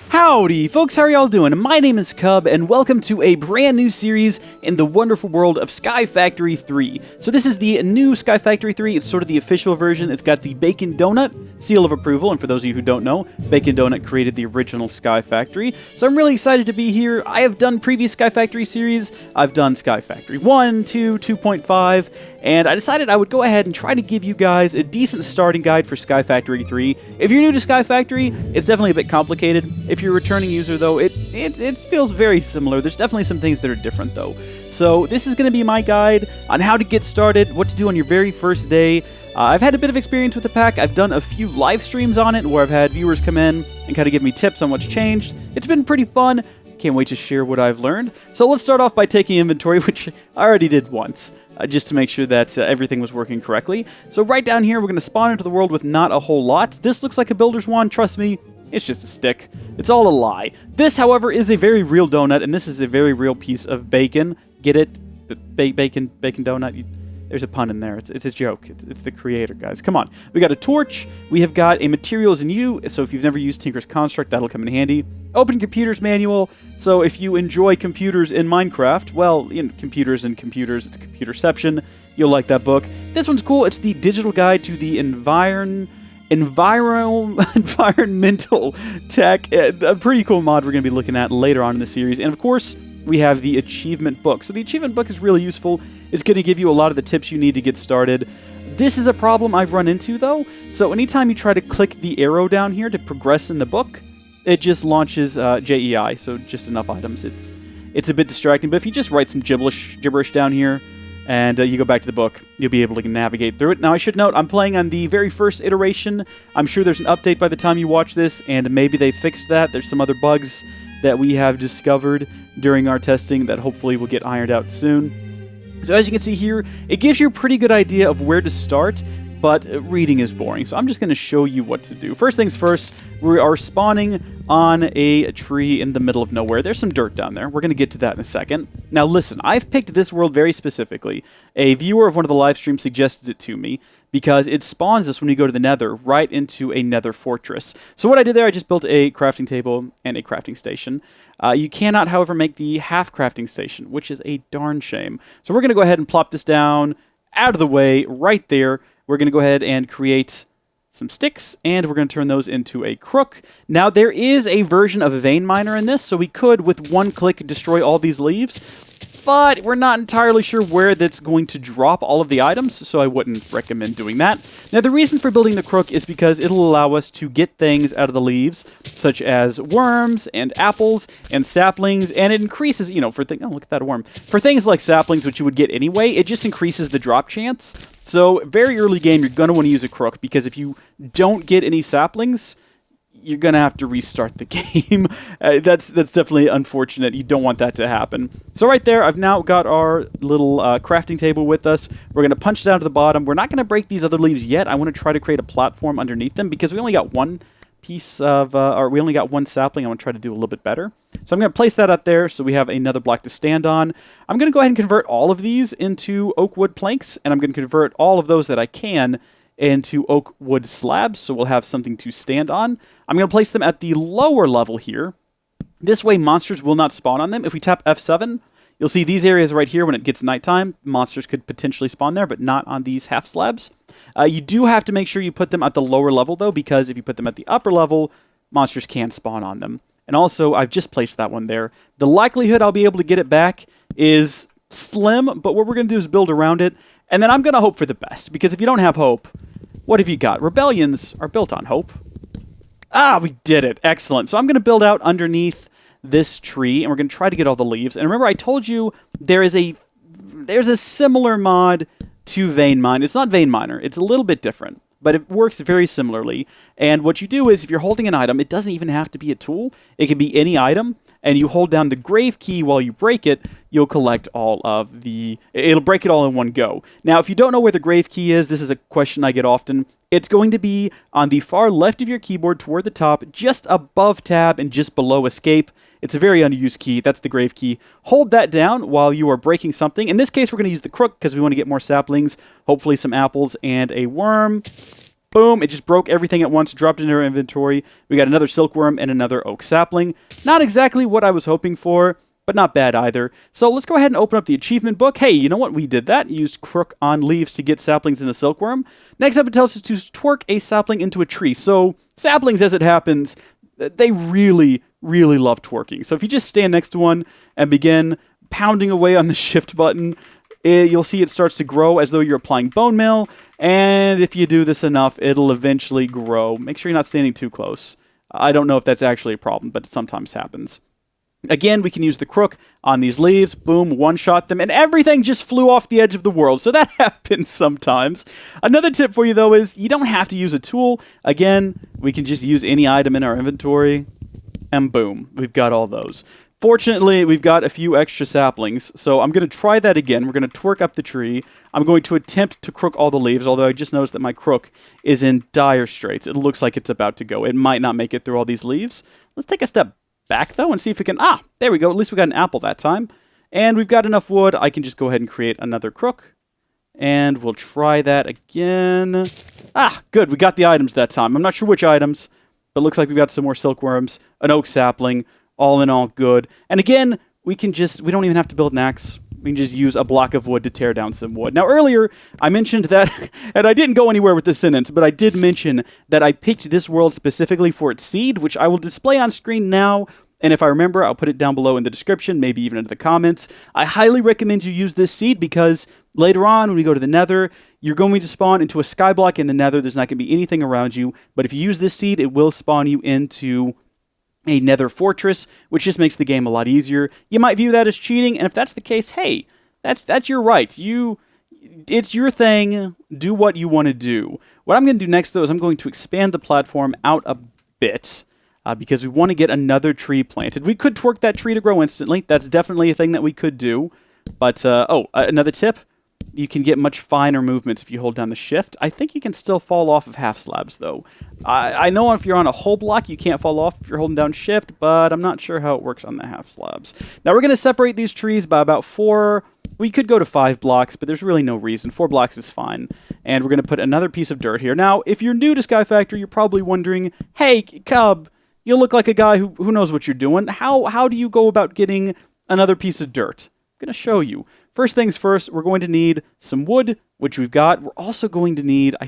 Howdy folks, how are y'all doing? My name is Cub, and welcome to a brand new series in the wonderful world of Sky Factory 3. So this is the new Sky Factory 3, it's sort of the official version. It's got the Bacon Donut seal of approval, and for those of you who don't know, Bacon Donut created the original Sky Factory. So I'm really excited to be here. I have done previous Sky Factory series. I've done Sky Factory 1, 2, 2.5, and I decided I would go ahead and try to give you guys a decent starting guide for Sky Factory 3. If you're new to Sky Factory, it's definitely a bit complicated. If you're a returning user, though, it feels very similar. There's definitely some things that are different, though. So this is going to be my guide on how to get started, what to do on your very first day. I've had a bit of experience with the pack. I've done a few live streams on it where I've had viewers come in and kind of give me tips on what's changed. It's been pretty fun. Can't wait to share what I've learned. So let's start off by taking inventory, which I already did once, just to make sure that everything was working correctly. So right down here, we're going to spawn into the world with not a whole lot. This looks like a builder's wand. Trust me, it's just a stick. It's all a lie. This, however, is a very real donut, and this is a very real piece of bacon. Get it? Bacon donut? There's a pun in there. It's a joke. It's the creator, guys. Come on. We got a torch. We have got a materials in you, so if you've never used Tinker's Construct, that'll come in handy. Open computers manual. So if you enjoy computers in Minecraft, well, computers and computers, it's computerception. You'll like that book. This one's cool. It's the digital guide to the environmental tech. A pretty cool mod we're going to be looking at later on in the series. And of course, we have the achievement book. So the achievement book is really useful. It's going to give you a lot of the tips you need to get started. This is a problem I've run into, though. So anytime you try to click the arrow down here to progress in the book, it just launches JEI, so just enough items. It's a bit distracting, but if you just write some gibberish down here and you go back to the book, you'll be able to navigate through it. Now, I should note, I'm playing on the very first iteration. I'm sure there's an update by the time you watch this, and maybe they fixed that. There's some other bugs that we have discovered during our testing that hopefully will get ironed out soon. So as you can see here, it gives you a pretty good idea of where to start, but reading is boring, so I'm just going to show you what to do. First things first, we are spawning on a tree in the middle of nowhere. There's some dirt down there. We're going to get to that in a second. Now listen, I've picked this world very specifically. A viewer of one of the live streams suggested it to me because it spawns us when you go to the nether right into a nether fortress. So what I did there, I just built a crafting table and a crafting station. You cannot, however, make the half crafting station, which is a darn shame. So we're going to go ahead and plop this down out of the way right there. We're going to go ahead and create some sticks, and we're going to turn those into a crook. Now, there is a version of a vein miner in this, so we could, with one click, destroy all these leaves, but we're not entirely sure where that's going to drop all of the items, so I wouldn't recommend doing that. Now, the reason for building the crook is because it'll allow us to get things out of the leaves, such as worms and apples and saplings, and it increases, for oh, look at that worm. For things like saplings, which you would get anyway, it just increases the drop chance. So, very early game, you're going to want to use a crook, because if you don't get any saplings, you're going to have to restart the game. That's definitely unfortunate. You don't want that to happen. So right there, I've now got our little crafting table with us. We're going to punch down to the bottom. We're not going to break these other leaves yet. I want to try to create a platform underneath them, because we only got one piece of, or we only got one sapling. I want to try to do a little bit better. So I'm going to place that up there so we have another block to stand on. I'm going to go ahead and convert all of these into oak wood planks, and I'm going to convert all of those that I can into oak wood slabs, so we'll have something to stand on. I'm going to place them at the lower level here. This way, monsters will not spawn on them. If we tap F7, you'll see these areas right here. When it gets nighttime, monsters could potentially spawn there, but not on these half slabs. You do have to make sure you put them at the lower level, though, because if you put them at the upper level, monsters can spawn on them. And also, I've just placed that one there. The likelihood I'll be able to get it back is slim, but what we're going to do is build around it. And then I'm going to hope for the best, because if you don't have hope, what have you got? Rebellions are built on hope. Ah, we did it. Excellent. So I'm going to build out underneath this tree, and we're going to try to get all the leaves. And remember, I told you there's a similar mod to Vein Mine. It's not Vein Miner. It's a little bit different, but it works very similarly. And what you do is, if you're holding an item, it doesn't even have to be a tool. It can be any item, and you hold down the grave key while you break it, you'll collect all of the... It'll break it all in one go. Now, if you don't know where the grave key is, this is a question I get often. It's going to be on the far left of your keyboard toward the top, just above tab and just below escape. It's a very unused key. That's the grave key. Hold that down while you are breaking something. In this case, we're going to use the crook because we want to get more saplings, hopefully some apples and a worm. Boom, it just broke everything at once, dropped into our inventory. We got another silkworm and another oak sapling. Not exactly what I was hoping for, but not bad either. So let's go ahead and open up the achievement book. Hey, you know what? We did that. Used crook on leaves to get saplings in a silkworm. Next up, it tells us to twerk a sapling into a tree. So saplings, as it happens, they really, really love twerking. So if you just stand next to one and begin pounding away on the shift button, you'll see it starts to grow as though you're applying bone meal. And if you do this enough, it'll eventually grow. Make sure you're not standing too close. I don't know if that's actually a problem, but it sometimes happens. Again, we can use the crook on these leaves. Boom, one-shot them, and everything just flew off the edge of the world. So that happens sometimes. Another tip for you, though, is you don't have to use a tool. Again, we can just use any item in our inventory, and boom, we've got all those. Fortunately, we've got a few extra saplings, so I'm going to try that again. We're going to twerk up the tree. I'm going to attempt to crook all the leaves, although I just noticed that my crook is in dire straits. It looks like it's about to go. It might not make it through all these leaves. Let's take a step back, though, and see if we can... Ah, there we go. At least we got an apple that time. And we've got enough wood. I can just go ahead and create another crook. And we'll try that again. Ah, good. We got the items that time. I'm not sure which items, but it looks like we've got some more silkworms, an oak sapling, all in all good. And again, we don't even have to build an axe. We can just use a block of wood to tear down some wood. Now, earlier, I mentioned that, and I didn't go anywhere with this sentence, but I did mention that I picked this world specifically for its seed, which I will display on screen now. And if I remember, I'll put it down below in the description, maybe even into the comments. I highly recommend you use this seed because later on, when we go to the nether, you're going to spawn into a skyblock in the nether. There's not going to be anything around you. But if you use this seed, it will spawn you into a nether fortress, which just makes the game a lot easier. You might view that as cheating, and if that's the case, hey, that's your right. It's your thing. Do what you want to do. What I'm going to do next, though, is I'm going to expand the platform out a bit because we want to get another tree planted. We could twerk that tree to grow instantly. That's definitely a thing that we could do. But, another tip. You can get much finer movements if you hold down the shift. I think you can still fall off of half slabs, though. I know if you're on a whole block, you can't fall off if you're holding down shift, but I'm not sure how it works on the half slabs. Now, we're going to separate these trees by about 4. We could go to 5 blocks, but there's really no reason. 4 blocks is fine. And we're going to put another piece of dirt here. Now, if you're new to Sky Factory, you're probably wondering, hey, Cub, you look like a guy who knows what you're doing. How do you go about getting another piece of dirt? I'm going to show you. First things first, we're going to need some wood, which we've got. We're also going to need, I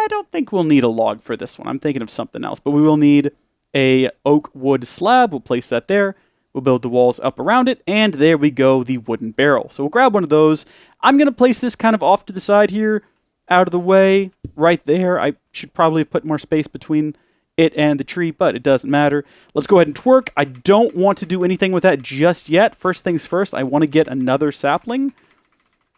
don't think we'll need a log for this one. I'm thinking of something else, but we will need a oak wood slab. We'll place that there. We'll build the walls up around it, and there we go, the wooden barrel. So we'll grab one of those. I'm going to place this kind of off to the side here, out of the way, right there. I should probably have put more space between it and the tree, but it doesn't matter. Let's go ahead and twerk. I don't want to do anything with that just yet. First things first, I want to get another sapling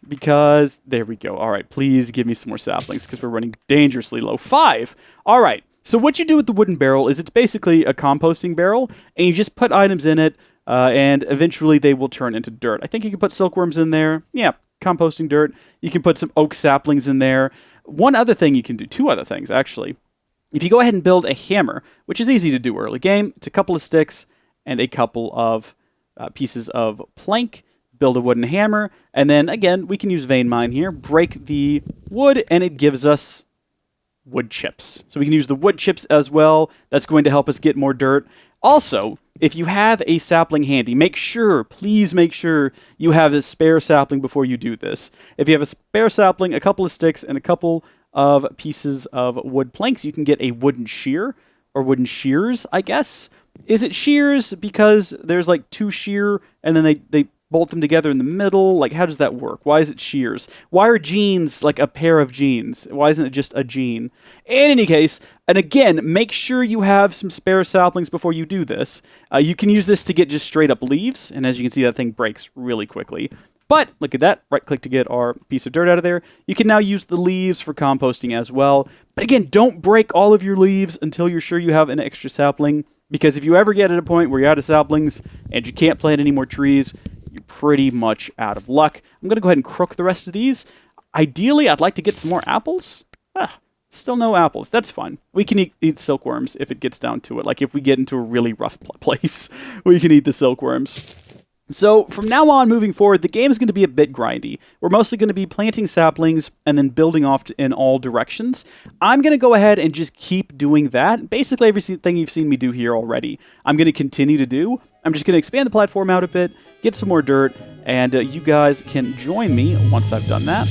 because there we go. All right, please give me some more saplings because we're running dangerously low. 5. All right. So what you do with the wooden barrel is it's basically a composting barrel, and you just put items in it, and eventually they will turn into dirt. I think you can put silkworms in there. Yeah, composting dirt. You can put some oak saplings in there. One other thing you can do, 2 other things, actually. If you go ahead and build a hammer, which is easy to do early game, it's a couple of sticks and a couple of pieces of plank, build a wooden hammer, and then, again, we can use vein mine here, break the wood, and it gives us wood chips. So we can use the wood chips as well. That's going to help us get more dirt. Also, if you have a sapling handy, please make sure you have a spare sapling before you do this. If you have a spare sapling, a couple of sticks, and a couple of pieces of wood planks, you can get a wooden shear, or wooden shears, I guess. Is it shears because there's like 2 shear, and then they bolt them together in the middle? Like, how does that work? Why is it shears? Why are jeans like a pair of jeans? Why isn't it just a jean? In any case, and again, make sure you have some spare saplings before you do this. You can use this to get just straight up leaves, and as you can see, that thing breaks really quickly. But look at that, right-click to get our piece of dirt out of there. You can now use the leaves for composting as well. But again, don't break all of your leaves until you're sure you have an extra sapling, because if you ever get at a point where you're out of saplings and you can't plant any more trees, you're pretty much out of luck. I'm going to go ahead and crook the rest of these. Ideally, I'd like to get some more apples. Still no apples. That's fine. We can eat silkworms if it gets down to it. Like if we get into a really rough place, we can eat the silkworms. So from now on, moving forward, the game is going to be a bit grindy. We're mostly going to be planting saplings and then building off in all directions. I'm going to go ahead and just keep doing that. Basically everything you've seen me do here already, I'm going to continue to do. I'm just going to expand the platform out a bit, get some more dirt, and you guys can join me once I've done that.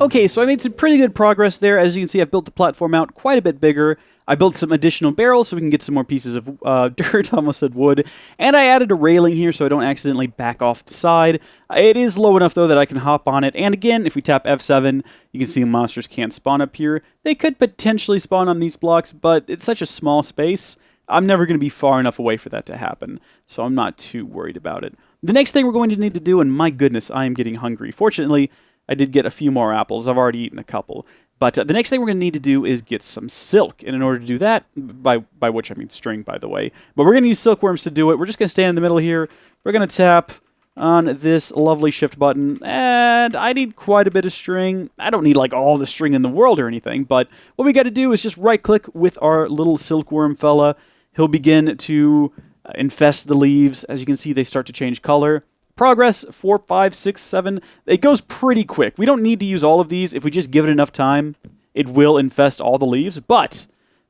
Okay, so I made some pretty good progress there. As you can see, I've built the platform out quite a bit bigger. I built some additional barrels so we can get some more pieces of dirt, I almost said wood. And I added a railing here so I don't accidentally back off the side. It is low enough, though, that I can hop on it. And again, if we tap F7, you can see monsters can't spawn up here. They could potentially spawn on these blocks, but it's such a small space. I'm never going to be far enough away for that to happen, so I'm not too worried about it. The next thing we're going to need to do, and my goodness, I am getting hungry. Fortunately, I did get a few more apples. I've already eaten a couple. But the next thing we're going to need to do is get some silk. And in order to do that, by which I mean string, by the way, but we're going to use silkworms to do it. We're just going to stand in the middle here. We're going to tap on this lovely shift button. And I need quite a bit of string. I don't need like all the string in the world or anything. But what we got to do is just right-click with our little silkworm fella. He'll begin to infest the leaves. As you can see, they start to change color. Progress, 4, 5, 6, 7. It goes pretty quick. We don't need to use all of these. If we just give it enough time, it will infest all the leaves, but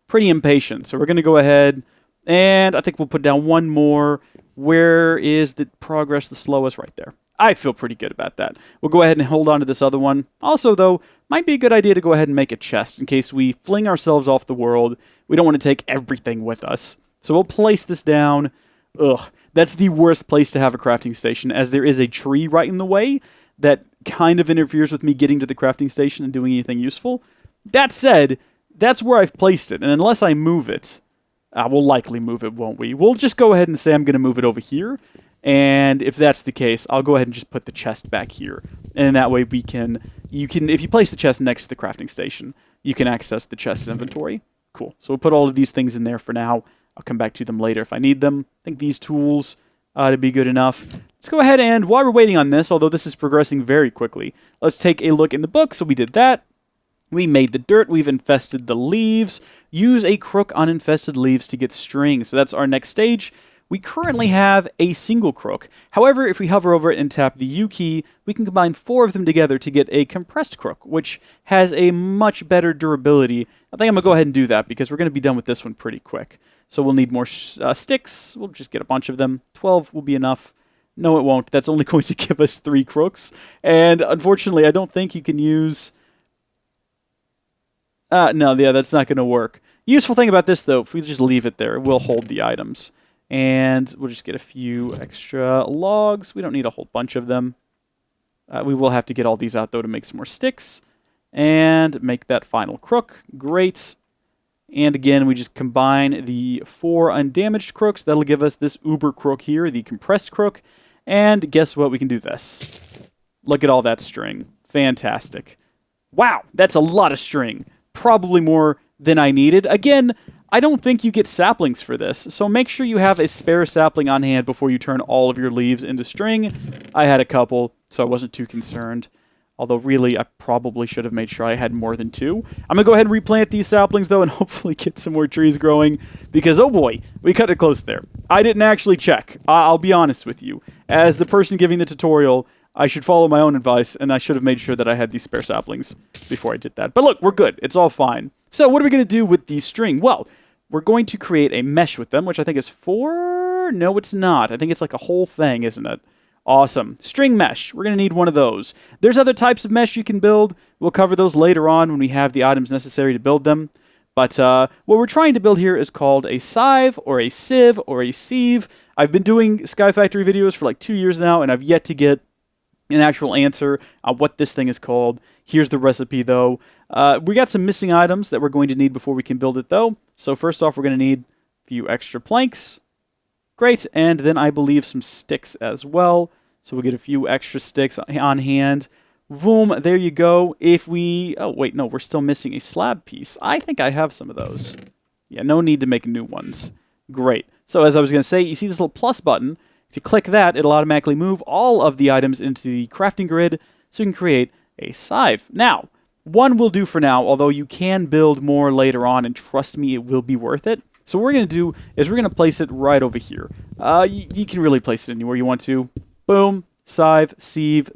pretty impatient. So we're going to go ahead, and I think we'll put down one more. Where is the progress the slowest? Right there. I feel pretty good about that. We'll go ahead and hold on to this other one. Also, though, might be a good idea to go ahead and make a chest in case we fling ourselves off the world. We don't want to take everything with us. So we'll place this down. Ugh. That's the worst place to have a crafting station, as there is a tree right in the way that kind of interferes with me getting to the crafting station and doing anything useful. That said, that's where I've placed it, and unless I move it, we'll likely move it, won't we? We'll just go ahead and say I'm going to move it over here, and if that's the case, I'll go ahead and just put the chest back here. And that way if you place the chest next to the crafting station, you can access the chest's inventory. Cool. So we'll put all of these things in there for now. I'll come back to them later if I need them. I think these tools ought to be good enough. Let's go ahead and, while we're waiting on this, although this is progressing very quickly, let's take a look in the book. So we did that. We made the dirt. We've infested the leaves. Use a crook on infested leaves to get string. So that's our next stage. We currently have a single crook. However, if we hover over it and tap the U key, we can combine 4 of them together to get a compressed crook, which has a much better durability. I think I'm going to go ahead and do that because we're going to be done with this one pretty quick. So we'll need more sticks. We'll just get a bunch of them. 12 will be enough. No, it won't. That's only going to give us 3 crooks. And unfortunately, I don't think you can use... no, yeah, that's not going to work. Useful thing about this, though, if we just leave it there, we'll hold the items. And we'll just get a few extra logs. We don't need a whole bunch of them. We will have to get all these out, though, to make some more sticks. And make that final crook. Great. And again, we just combine the 4 undamaged crooks. That'll give us this uber crook here, the compressed crook. And guess what? We can do this. Look at all that string. Fantastic. Wow, that's a lot of string. Probably more than I needed. Again, I don't think you get saplings for this, so make sure you have a spare sapling on hand before you turn all of your leaves into string. I had a couple, so I wasn't too concerned. Although, really, I probably should have made sure I had more than 2. I'm going to go ahead and replant these saplings, though, and hopefully get some more trees growing. Because, oh boy, we cut it close there. I didn't actually check. I'll be honest with you. As the person giving the tutorial, I should follow my own advice, and I should have made sure that I had these spare saplings before I did that. But look, we're good. It's all fine. So, what are we going to do with these string? Well, we're going to create a mesh with them, which I think is 4... No, it's not. I think it's like a whole thing, isn't it? Awesome. String mesh. We're going to need one of those. There's other types of mesh you can build. We'll cover those later on when we have the items necessary to build them. But what we're trying to build here is called a sieve or a sieve or a sieve. I've been doing Sky Factory videos for like 2 years now, and I've yet to get an actual answer on what this thing is called. Here's the recipe, though. We got some missing items that we're going to need before we can build it, though. So first off, we're going to need a few extra planks. Great, and then I believe some sticks as well. So we'll get a few extra sticks on hand. Boom, there you go. If we... Oh, wait, no, we're still missing a slab piece. I think I have some of those. Yeah, no need to make new ones. Great. So as I was going to say, you see this little plus button. If you click that, it'll automatically move all of the items into the crafting grid so you can create a scythe. Now, one will do for now, although you can build more later on, and trust me, it will be worth it. So what we're going to do is we're going to place it right over here. You can really place it anywhere you want to. Boom, scythe, sieve.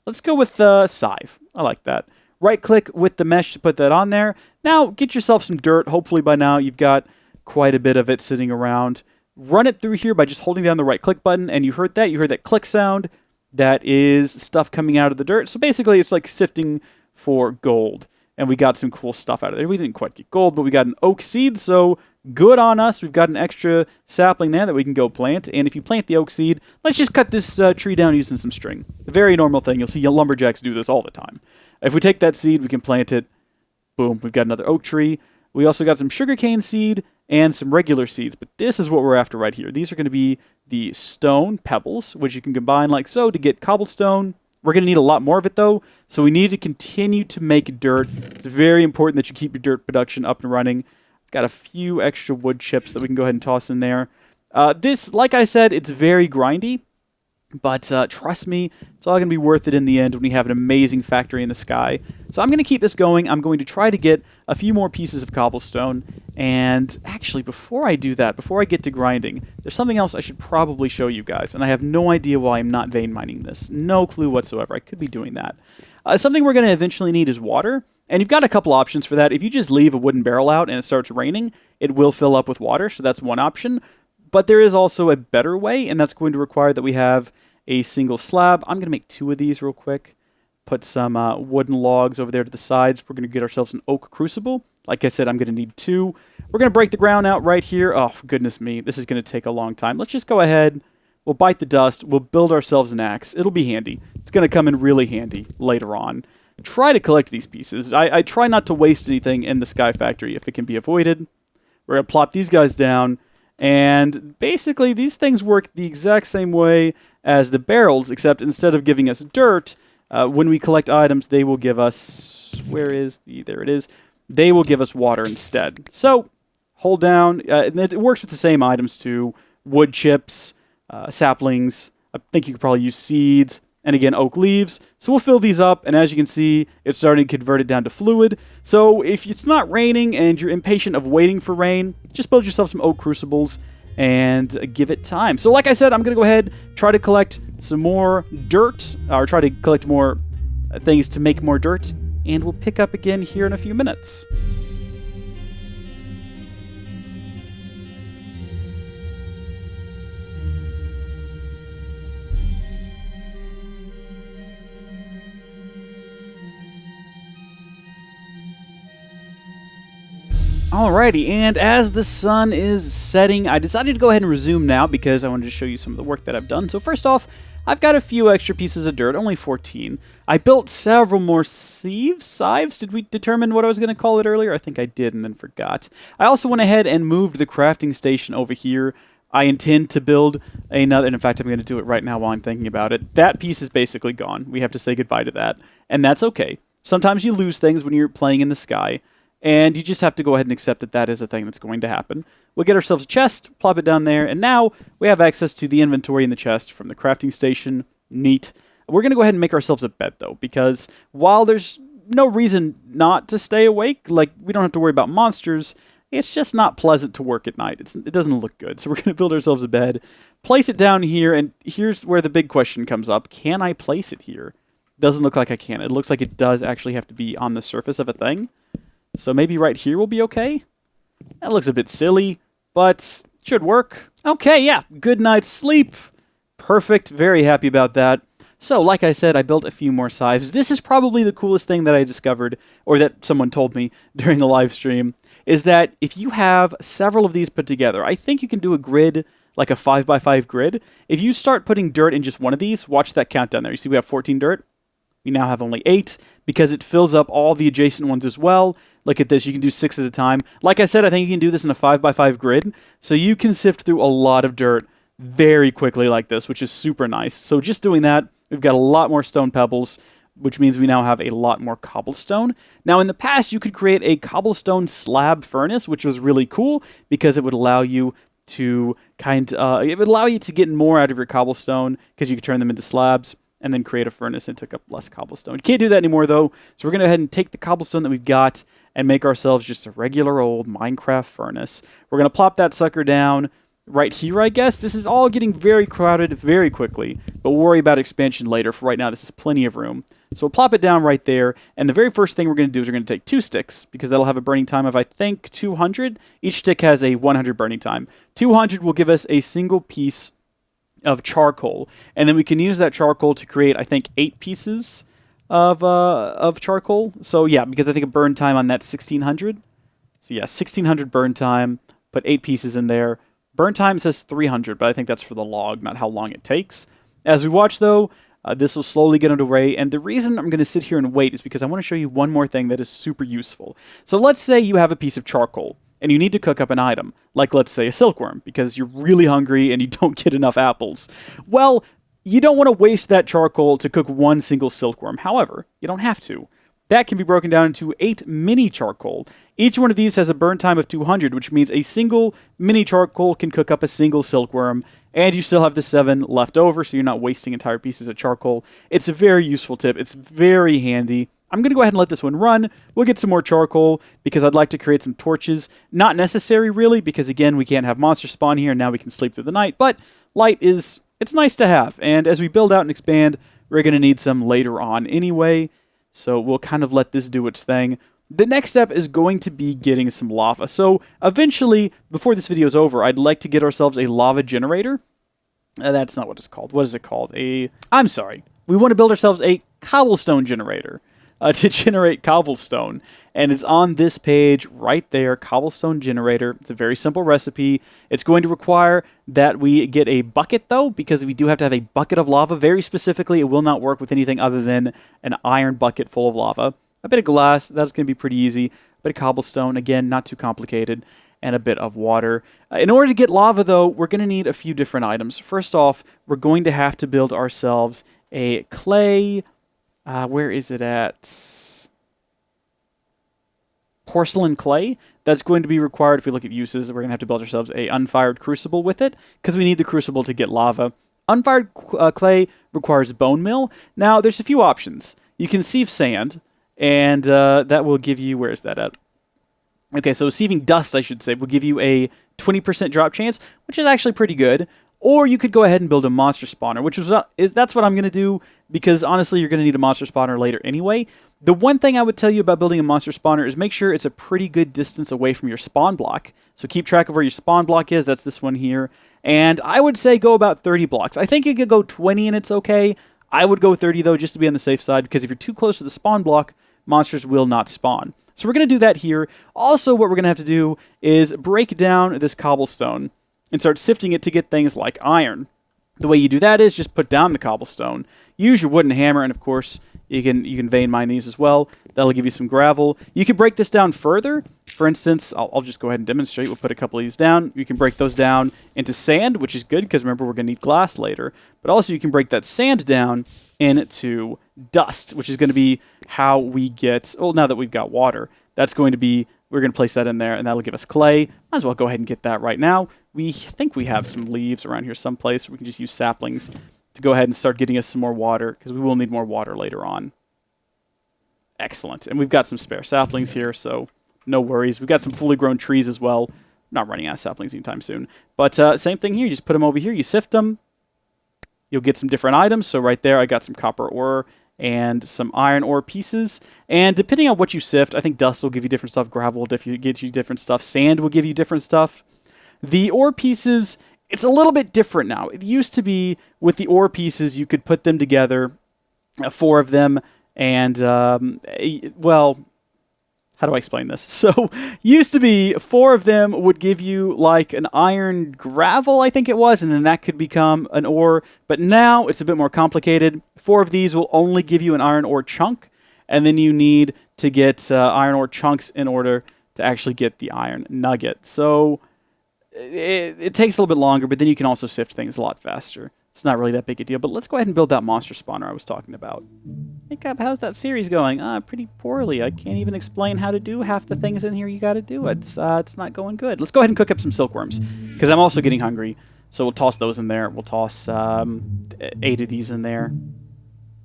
Let's go with scythe. I like that. Right-click with the mesh to put that on there. Now, get yourself some dirt. Hopefully by now you've got quite a bit of it sitting around. Run it through here by just holding down the right-click button, and you heard that. You heard that click sound. That is stuff coming out of the dirt. So basically, it's like sifting for gold. And we got some cool stuff out of there. We didn't quite get gold, but we got an oak seed, so good on us. We've got an extra sapling there that we can go plant. And if you plant the oak seed, let's just cut this tree down using some string. A very normal thing. You'll see lumberjacks do this all the time. If we take that seed, we can plant it. Boom, we've got another oak tree. We also got some sugarcane seed and some regular seeds. But this is what we're after right here. These are going to be the stone pebbles, which you can combine like so to get cobblestone. We're going to need a lot more of it, though, so we need to continue to make dirt. It's very important that you keep your dirt production up and running. I've got a few extra wood chips that we can go ahead and toss in there. This, like I said, it's very grindy, but trust me, it's all going to be worth it in the end when we have an amazing factory in the sky. So I'm going to keep this going. I'm going to try to get a few more pieces of cobblestone. And actually, before I do that, before I get to grinding, there's something else I should probably show you guys. And I have no idea why I'm not vein mining this. No clue whatsoever. I could be doing that. Something we're going to eventually need is water. And you've got a couple options for that. If you just leave a wooden barrel out and it starts raining, it will fill up with water. So that's one option. But there is also a better way, and that's going to require that we have a single slab. I'm going to make 2 of these real quick. Put some wooden logs over there to the sides. We're going to get ourselves an oak crucible. Like I said, I'm going to need 2. We're going to break the ground out right here. Oh, goodness me. This is going to take a long time. Let's just go ahead. We'll bite the dust. We'll build ourselves an axe. It'll be handy. It's going to come in really handy later on. Try to collect these pieces. I try not to waste anything in the Sky Factory if it can be avoided. We're going to plop these guys down. And basically, these things work the exact same way as the barrels, except instead of giving us dirt, when we collect items, they will give us... Where is the... There it is. They will give us water instead. So, hold down. And it works with the same items too. Wood chips, saplings. I think you could probably use seeds. And again, oak leaves. So we'll fill these up. And as you can see, it's starting to convert it down to fluid. So if it's not raining and you're impatient of waiting for rain, just build yourself some oak crucibles and give it time. So like I said, I'm going to go ahead, try to collect some more dirt, or try to collect more things to make more dirt, and we'll pick up again here in a few minutes. Alrighty, and as the sun is setting, I decided to go ahead and resume now because I wanted to show you some of the work that I've done. So first off, I've got a few extra pieces of dirt, only 14. I built several more scythes. Did we determine what I was going to call it earlier? I think I did and then forgot. I also went ahead and moved the crafting station over here. I intend to build another, and in fact, I'm going to do it right now while I'm thinking about it. That piece is basically gone. We have to say goodbye to that, and that's okay. Sometimes you lose things when you're playing in the sky, and you just have to go ahead and accept that that is a thing that's going to happen. We'll get ourselves a chest, plop it down there, and now we have access to the inventory in the chest from the crafting station. Neat. We're going to go ahead and make ourselves a bed, though, because while there's no reason not to stay awake, like, we don't have to worry about monsters, it's just not pleasant to work at night. It doesn't look good. So we're going to build ourselves a bed, place it down here, and here's where the big question comes up. Can I place it here? Doesn't look like I can. It looks like it does actually have to be on the surface of a thing. So maybe right here will be okay? That looks a bit silly, but should work. Okay, yeah, good night's sleep. Perfect, very happy about that. So, like I said, I built a few more scythes. This is probably the coolest thing that I discovered, or that someone told me during the live stream, is that if you have several of these put together, I think you can do a grid, like a 5x5 grid. If you start putting dirt in just one of these, watch that countdown there. You see we have 14 dirt? We now have only 8 because it fills up all the adjacent ones as well. Look at this. You can do 6 at a time. Like I said, I think you can do this in a 5x5 grid. So you can sift through a lot of dirt very quickly like this, which is super nice. So just doing that, we've got a lot more stone pebbles, which means we now have a lot more cobblestone. Now, in the past, you could create a cobblestone slab furnace, which was really cool because it would allow you to it would allow you to get more out of your cobblestone because you could turn them into slabs and then create a furnace and took up less cobblestone. You can't do that anymore, though, so we're going to go ahead and take the cobblestone that we've got and make ourselves just a regular old Minecraft furnace. We're going to plop that sucker down right here, I guess. This is all getting very crowded very quickly, but we'll worry about expansion later. For right now, this is plenty of room. So we'll plop it down right there, and the very first thing we're going to do is we're going to take 2 sticks, because that'll have a burning time of, I think, 200. Each stick has a 100 burning time. 200 will give us a single piece of charcoal, and then we can use that charcoal to create, I think, 8 pieces of charcoal. So yeah, because I think a burn time on that's 1600. So yeah, 1600 burn time, put 8 pieces in there. Burn time says 300, but I think that's for the log, not how long it takes. As we watch, though, this will slowly get underway, and the reason I'm going to sit here and wait is because I want to show you one more thing that is super useful. So let's say you have a piece of charcoal, and you need to cook up an item, like let's say a silkworm, because you're really hungry and you don't get enough apples. Well, you don't want to waste that charcoal to cook one single silkworm. However, you don't have to. That can be broken down into 8 mini charcoal. Each one of these has a burn time of 200, which means a single mini charcoal can cook up a single silkworm, and you still have the 7 left over, so you're not wasting entire pieces of charcoal. It's a very useful tip. It's very handy. I'm going to go ahead and let this one run. We'll get some more charcoal, because I'd like to create some torches. Not necessary, really, because, again, we can't have monster spawn here, and now we can sleep through the night, but light is, it's nice to have, and as we build out and expand, we're going to need some later on anyway, so we'll kind of let this do its thing. The next step is going to be getting some lava. So eventually, before this video is over, I'd like to get ourselves a lava generator. That's not what it's called. What is it called? I'm sorry. We want to build ourselves a cobblestone generator to generate cobblestone. And it's on this page right there, cobblestone generator. It's a very simple recipe. It's going to require that we get a bucket, though, because we do have to have a bucket of lava. Very specifically, it will not work with anything other than an iron bucket full of lava. A bit of glass, that's going to be pretty easy. A bit of cobblestone, again, not too complicated. And a bit of water. In order to get lava, though, we're going to need a few different items. First off, we're going to have to build ourselves a clay... where is it at? Porcelain clay. That's going to be required if we look at uses. We're going to have to build ourselves a unfired crucible with it, because we need the crucible to get lava. Unfired clay requires bone meal. Now, there's a few options. You can sieve sand, and that will give you... Where is that at? Okay, so sieving dust, I should say, will give you a 20% drop chance, which is actually pretty good. Or you could go ahead and build a monster spawner, which that's what I'm going to do, because honestly, you're going to need a monster spawner later anyway. The one thing I would tell you about building a monster spawner is make sure it's a pretty good distance away from your spawn block. So keep track of where your spawn block is. That's this one here. And I would say go about 30 blocks. I think you could go 20 and it's okay. I would go 30, though, just to be on the safe side, because if you're too close to the spawn block, monsters will not spawn. So we're going to do that here. Also, what we're going to have to do is break down this cobblestone and start sifting it to get things like iron. The way you do that is just put down the cobblestone. Use your wooden hammer, and of course, you can vein mine these as well. That'll give you some gravel. You can break this down further. For instance, I'll just go ahead and demonstrate. We'll put a couple of these down. You can break those down into sand, which is good, because remember, we're going to need glass later. But also, you can break that sand down into dust, which is going to be how we get... Well, now that we've got water, that's going to be... We're going to place that in there, and that'll give us clay. Might as well go ahead and get that right now. We think we have some leaves around here someplace. We can just use saplings to go ahead and start getting us some more water, because we will need more water later on. Excellent. And we've got some spare saplings here, so no worries. We've got some fully grown trees as well. Not running out of saplings anytime soon. But same thing here. You just put them over here. You sift them. You'll get some different items. So right there, I got some copper ore and some iron ore pieces. And depending on what you sift, I think dust will give you different stuff, gravel will give you different stuff, sand will give you different stuff. The ore pieces, it's a little bit different now. It used to be with the ore pieces, you could put them together, 4 of them, and, well, how do I explain this? So, used to be 4 of them would give you like an iron gravel, I think it was, and then that could become an ore. But now it's a bit more complicated. 4 of these will only give you an iron ore chunk, and then you need to get iron ore chunks in order to actually get the iron nugget. So, it takes a little bit longer, but then you can also sift things a lot faster. It's not really that big a deal, but let's go ahead and build that monster spawner I was talking about. Hey, Cap, how's that series going? Pretty poorly. I can't even explain how to do half the things in here you gotta do. It's not going good. Let's go ahead and cook up some silkworms, because I'm also getting hungry. So we'll toss those in there. We'll toss 8 of these in there.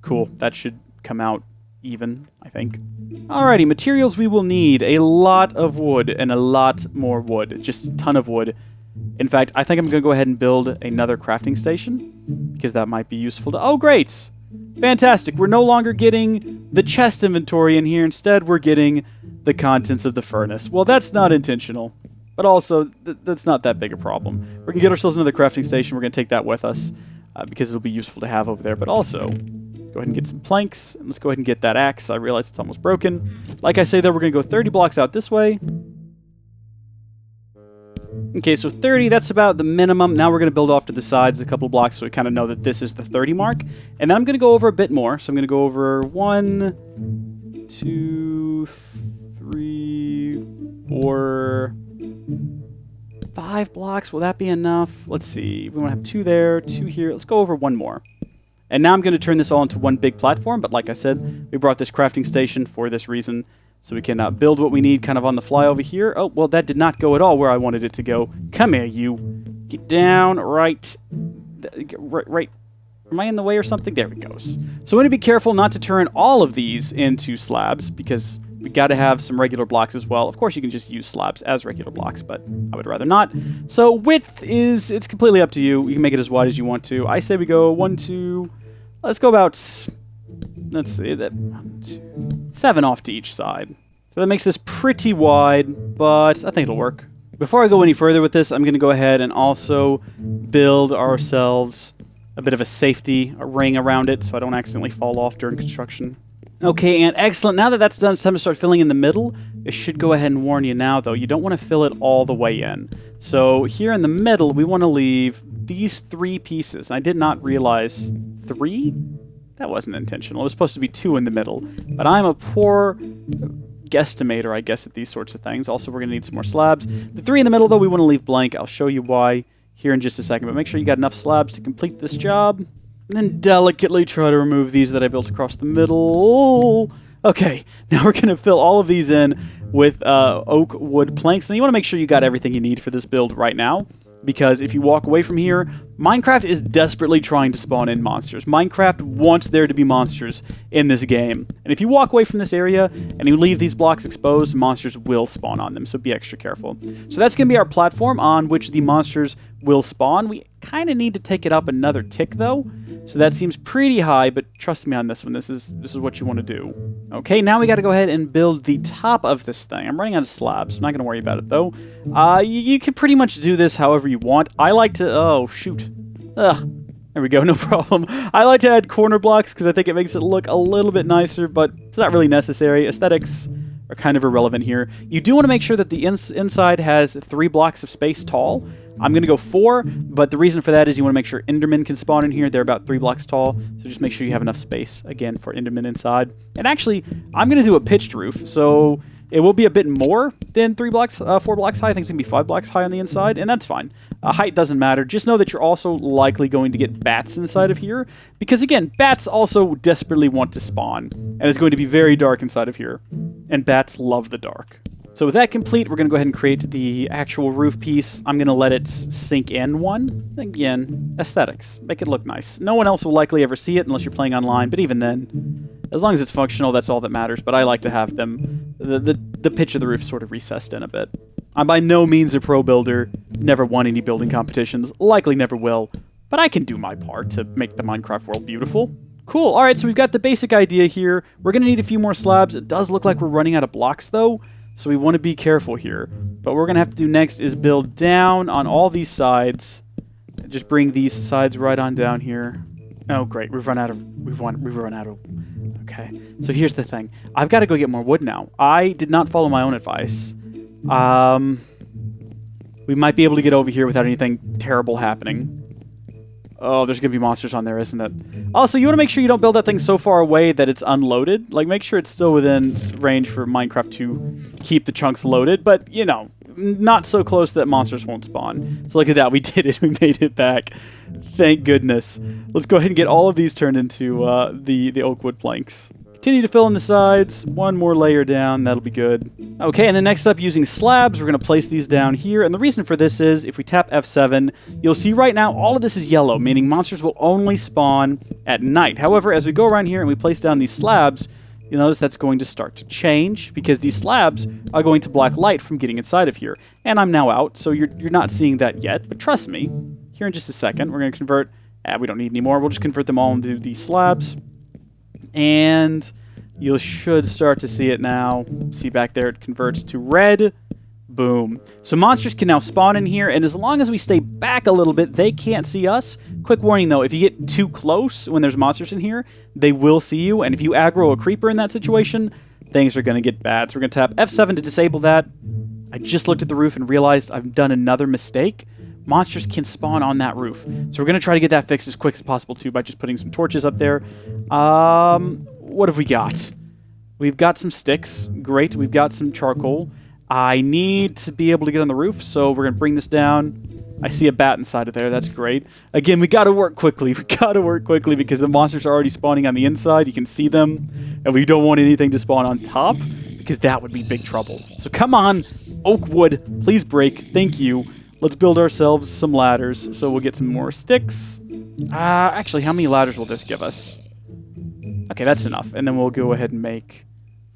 Cool. That should come out even, I think. Alrighty, materials we will need. A lot of wood and a lot more wood. Just a ton of wood. In fact, I think I'm going to go ahead and build another crafting station, because that might be useful to... Oh, great! Fantastic! We're no longer getting the chest inventory in here. Instead, we're getting the contents of the furnace. Well, that's not intentional, but also, that's not that big a problem. We're going to get ourselves another crafting station. We're going to take that with us, because it'll be useful to have over there. But also, go ahead and get some planks, and let's go ahead and get that axe. I realize it's almost broken. Like I say, though, we're going to go 30 blocks out this way. Okay, so 30, that's about the minimum. Now we're going to build off to the sides a couple blocks so we kind of know that this is the 30 mark. And then I'm going to go over a bit more. So I'm going to go over 1, 2, 3, 4, 5 blocks. Will that be enough? Let's see. We want to have 2 there, 2 here. Let's go over 1 more. And now I'm going to turn this all into one big platform. But like I said, we brought this crafting station for this reason. So we can build what we need kind of on the fly over here. Oh, well, that did not go at all where I wanted it to go. Come here, you. Get down, right. Am I in the way or something? There it goes. So we want to be careful not to turn all of these into slabs, because we got to have some regular blocks as well. Of course, you can just use slabs as regular blocks, but I would rather not. So width is, it's completely up to you. You can make it as wide as you want to. I say we go 1, 2, let's go about... Let's see, that 7 off to each side. So that makes this pretty wide, but I think it'll work. Before I go any further with this, I'm going to go ahead and also build ourselves a bit of a safety ring around it so I don't accidentally fall off during construction. Okay, and excellent. Now that that's done, it's time to start filling in the middle. It should go ahead and warn you now, though. You don't want to fill it all the way in. So here in the middle, we want to leave these 3 pieces. And I did not realize 3? That wasn't intentional. It was supposed to be 2 in the middle. But I'm a poor guesstimator, I guess, at these sorts of things. Also, we're going to need some more slabs. The 3 in the middle, though, we want to leave blank. I'll show you why here in just a second. But make sure you got enough slabs to complete this job. And then delicately try to remove these that I built across the middle. Okay, now we're going to fill all of these in with oak wood planks. And you want to make sure you got everything you need for this build right now. Because if you walk away from here, Minecraft is desperately trying to spawn in monsters. Minecraft wants there to be monsters in this game. And if you walk away from this area and you leave these blocks exposed, monsters will spawn on them, so be extra careful. So that's going to be our platform on which the monsters will spawn. We kind of need to take it up another tick, though. So that seems pretty high, but trust me on this one. This is what you want to do. Okay, now we got to go ahead and build the top of this thing. I'm running out of slabs. I'm not going to worry about it, though. You can pretty much do this however you want. I like to... Oh, shoot. Ugh. There we go, no problem. I like to add corner blocks because I think it makes it look a little bit nicer, but it's not really necessary. Aesthetics are kind of irrelevant here. You do want to make sure that the inside has 3 blocks of space tall. I'm going to go 4, but the reason for that is you want to make sure Endermen can spawn in here. They're about 3 blocks tall, so just make sure you have enough space, again, for Endermen inside. And actually, I'm going to do a pitched roof, so it will be a bit more than 4 blocks high. I think it's going to be 5 blocks high on the inside, and that's fine. Height doesn't matter. Just know that you're also likely going to get bats inside of here, because, again, bats also desperately want to spawn, and it's going to be very dark inside of here, and bats love the dark. So with that complete, we're going to go ahead and create the actual roof piece. I'm going to let it sink in one. Again, aesthetics. Make it look nice. No one else will likely ever see it unless you're playing online, but even then, as long as it's functional, that's all that matters. But I like to have them, the pitch of the roof sort of recessed in a bit. I'm by no means a pro builder, never won any building competitions, likely never will, but I can do my part to make the Minecraft world beautiful. Cool, alright, so we've got the basic idea here. We're going to need a few more slabs. It does look like we're running out of blocks, though. So we want to be careful here. But what we're going to have to do next is build down on all these sides. Just bring these sides right on down here. Oh, great. We've run out of Okay, so here's the thing. I've got to go get more wood now. I did not follow my own advice. We might be able to get over here without anything terrible happening. Oh, there's going to be monsters on there, isn't it? Also, you want to make sure you don't build that thing so far away that it's unloaded. Like, make sure it's still within range for Minecraft to keep the chunks loaded. But, you know, not so close that monsters won't spawn. So look at that. We did it. We made it back. Thank goodness. Let's go ahead and get all of these turned into the oak wood planks. Continue to fill in the sides. One more layer down. That'll be good. Okay, and then next up, using slabs, we're going to place these down here. And the reason for this is, if we tap F7, you'll see right now all of this is yellow, meaning monsters will only spawn at night. However, as we go around here and we place down these slabs, you'll notice that's going to start to change, because these slabs are going to block light from getting inside of here. And I'm now out, so you're not seeing that yet. But trust me, here in just a second, we're going to convert... we don't need any more. We'll just convert them all into these slabs. And you should start to see it now. See back there, it converts to red. Boom. So monsters can now spawn in here, and as long as we stay back a little bit, they can't see us. Quick warning though, if you get too close when there's monsters in here, they will see you, and if you aggro a creeper in that situation, things are going to get bad. So we're going to tap F7 to disable that. I just looked at the roof and realized I've done another mistake. Monsters can spawn on that roof. So we're going to try to get that fixed as quick as possible too by just putting some torches up there. What have we got? We've got some sticks. Great. We've got some charcoal. I need to be able to get on the roof, so we're going to bring this down. I see a bat inside of there. That's great. Again, we got to work quickly. We got to work quickly because the monsters are already spawning on the inside. You can see them. And we don't want anything to spawn on top because that would be big trouble. So come on, oak wood. Please break. Thank you. Let's build ourselves some ladders. So we'll get some more sticks. Actually, how many ladders will this give us? Okay, that's enough. And then we'll go ahead and make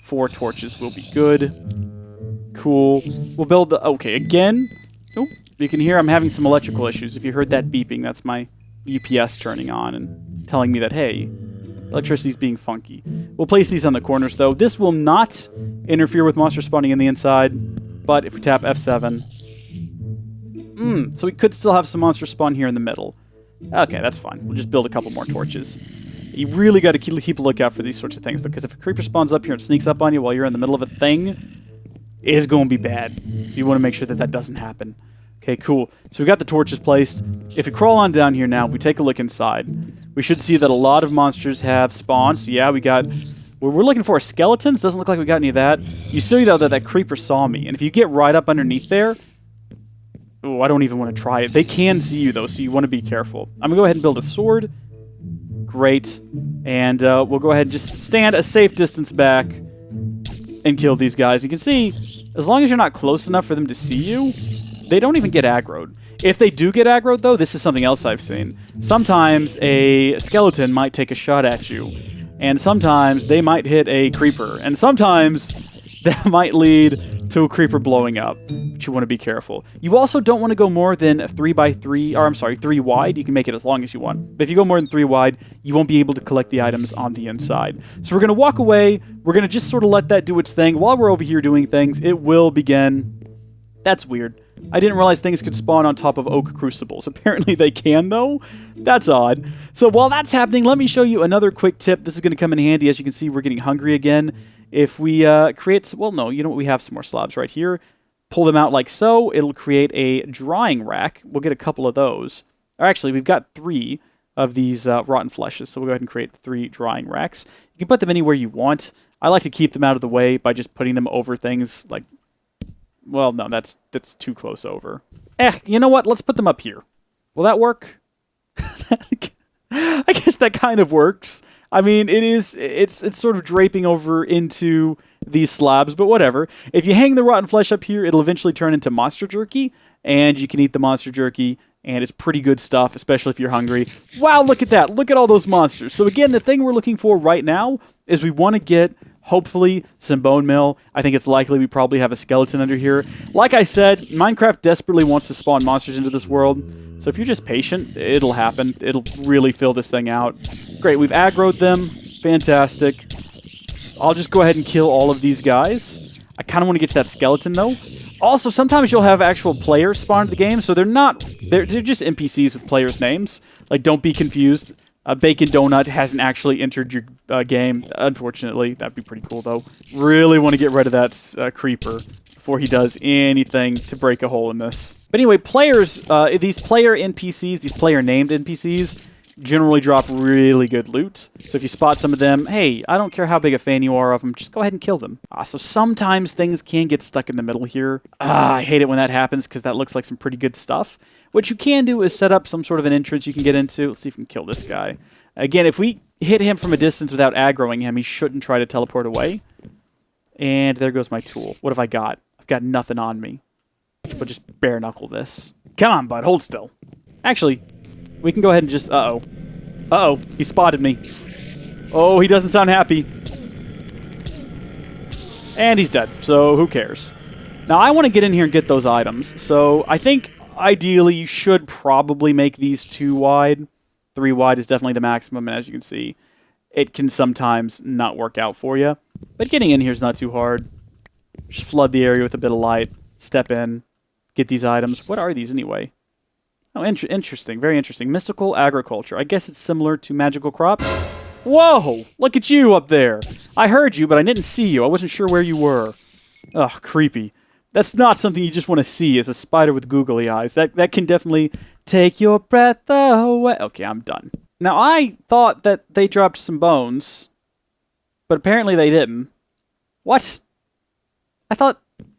4 torches. Will be good. Cool. We'll build the... Okay, again. Oh, you can hear I'm having some electrical issues. If you heard that beeping, that's my UPS turning on and telling me that, hey, electricity's being funky. We'll place these on the corners, though. This will not interfere with monsters spawning in the inside, but if we tap F7... so we could still have some monsters spawn here in the middle. Okay, that's fine. We'll just build a couple more torches. You really got to keep a lookout for these sorts of things, because if a creeper spawns up here and sneaks up on you while you're in the middle of a thing, it is going to be bad. So you want to make sure that that doesn't happen. Okay, cool. So we got the torches placed. If we crawl on down here now, we take a look inside, we should see that a lot of monsters have spawned. So yeah, we got... We're looking for skeletons. Doesn't look like we got any of that. You see, though, that creeper saw me. And if you get right up underneath there... Oh, I don't even want to try it. They can see you, though, so you want to be careful. I'm going to go ahead and build a sword. Great. And we'll go ahead and just stand a safe distance back and kill these guys. You can see, as long as you're not close enough for them to see you, they don't even get aggroed. If they do get aggroed, though, this is something else I've seen. Sometimes a skeleton might take a shot at you, and sometimes they might hit a creeper, and sometimes that might lead to a creeper blowing up, but you want to be careful. You also don't want to go more than 3 by 3, or I'm sorry, 3 wide. You can make it as long as you want. But if you go more than 3 wide, you won't be able to collect the items on the inside. So we're going to walk away. We're going to just sort of let that do its thing. While we're over here doing things, it will begin. That's weird. I didn't realize things could spawn on top of oak crucibles. Apparently they can, though. That's odd. So while that's happening, let me show you another quick tip. This is going to come in handy. As you can see, we're getting hungry again. If we create... Well, no, you know what? We have some more slabs right here. Pull them out like so. It'll create a drying rack. We'll get a couple of those. Or actually, we've got 3 of these rotten fleshes, so we'll go ahead and create 3 drying racks. You can put them anywhere you want. I like to keep them out of the way by just putting them over things like... Well, no, that's too close over. You know what? Let's put them up here. Will that work? I guess that kind of works. I mean, it's sort of draping over into these slabs, but whatever. If you hang the rotten flesh up here, it'll eventually turn into monster jerky, and you can eat the monster jerky, and it's pretty good stuff, especially if you're hungry. Wow, look at that. Look at all those monsters. So again, the thing we're looking for right now is we want to get... hopefully some bone meal. I think it's likely we probably have a skeleton under here. Like I said, Minecraft desperately wants to spawn monsters into this world. So if you're just patient, it'll happen. It'll really fill this thing out. Great, we've aggroed them. Fantastic. I'll just go ahead and kill all of these guys. I kind of want to get to that skeleton, though. Also, sometimes you'll have actual players spawn into the game, so they're just NPCs with players' names. Like, don't be confused. Bacon Donut hasn't actually entered your game, unfortunately. That'd be pretty cool, though. Really want to get rid of that creeper before he does anything to break a hole in this. But anyway, players, these player NPCs, these player-named NPCs, generally drop really good loot. So if you spot some of them, hey, I don't care how big a fan you are of them, just go ahead and kill them. So sometimes things can get stuck in the middle here. I hate it when that happens because that looks like some pretty good stuff. What you can do is set up some sort of an entrance you can get into. Let's see if we can kill this guy. Again, if we hit him from a distance without aggroing him, he shouldn't try to teleport away. And there goes my tool. What have I got? I've got nothing on me. But just bare knuckle this. Come on, bud. Hold still. Actually, we can go ahead and just... Uh-oh. Uh-oh. He spotted me. Oh, he doesn't sound happy. And he's dead. So who cares? Now, I want to get in here and get those items. So I think... Ideally, you should probably make these 2 wide. 3 wide is definitely the maximum, and as you can see, it can sometimes not work out for you. But getting in here is not too hard. Just flood the area with a bit of light, step in, get these items. What are these anyway? Oh, interesting. Very interesting. Mystical agriculture. I guess it's similar to magical crops. Whoa! Look at you up there! I heard you, but I didn't see you. I wasn't sure where you were. Ugh, creepy. That's not something you just want to see as a spider with googly eyes. That can definitely take your breath away. Okay, I'm done. Now, I thought that they dropped some bones, but apparently they didn't. What? I thought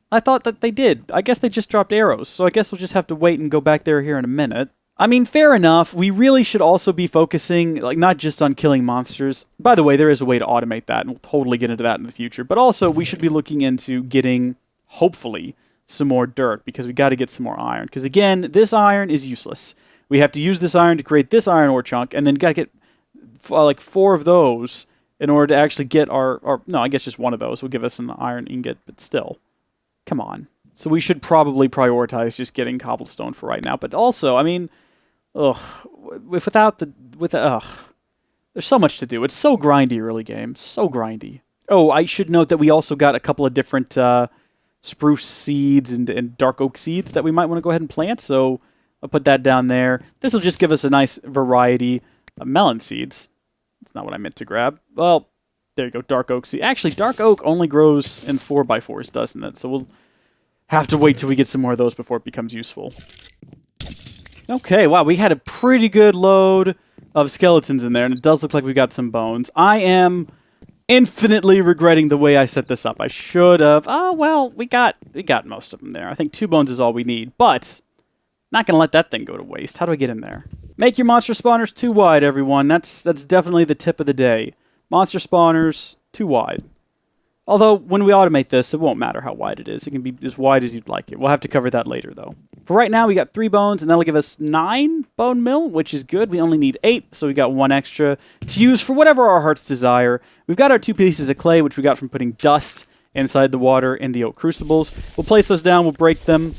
that they did. I guess they just dropped arrows, so I guess we'll just have to wait and go back there here in a minute. I mean, fair enough. We really should also be focusing, like, not just on killing monsters. By the way, there is a way to automate that, and we'll totally get into that in the future. But also, we should be looking into getting... hopefully, some more dirt, because we got to get some more iron. Because again, this iron is useless. We have to use this iron to create this iron ore chunk, and then got to get like 4 of those in order to actually get our... No, I guess just 1 of those will give us an iron ingot, but still. Come on. So we should probably prioritize just getting cobblestone for right now. But also, I mean, there's so much to do. It's so grindy early game. So grindy. Oh, I should note that we also got a couple of different... spruce seeds and dark oak seeds that we might want to go ahead and plant, so I'll put that down there. This will just give us a nice variety of melon seeds. That's not what I meant to grab. Well, there you go, dark oak seed. Actually, dark oak only grows in 4x4s, doesn't it? So we'll have to wait till we get some more of those before it becomes useful. Okay, wow, we had a pretty good load of skeletons in there, and it does look like we got some bones. I am... infinitely regretting the way I set this up. I should have... Oh, well, we got most of them there. I think 2 bones is all we need, but not going to let that thing go to waste. How do I get in there? Make your monster spawners 2 wide, everyone. That's definitely the tip of the day. Monster spawners 2 wide. Although, when we automate this, it won't matter how wide it is. It can be as wide as you'd like it. We'll have to cover that later, though. For right now, we got 3 bones, and that'll give us 9 bone meal, which is good. We only need 8, so we got 1 extra to use for whatever our hearts desire. We've got our 2 pieces of clay, which we got from putting dust inside the water in the oak crucibles. We'll place those down. We'll break them.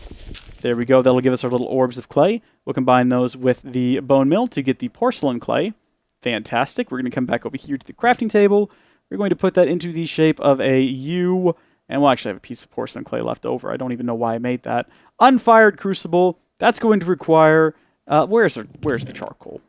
There we go. That'll give us our little orbs of clay. We'll combine those with the bone meal to get the porcelain clay. Fantastic. We're going to come back over here to the crafting table. We're going to put that into the shape of a U, and we'll actually have a piece of porcelain clay left over. I don't even know why I made that. Unfired crucible. That's going to require... where's the charcoal?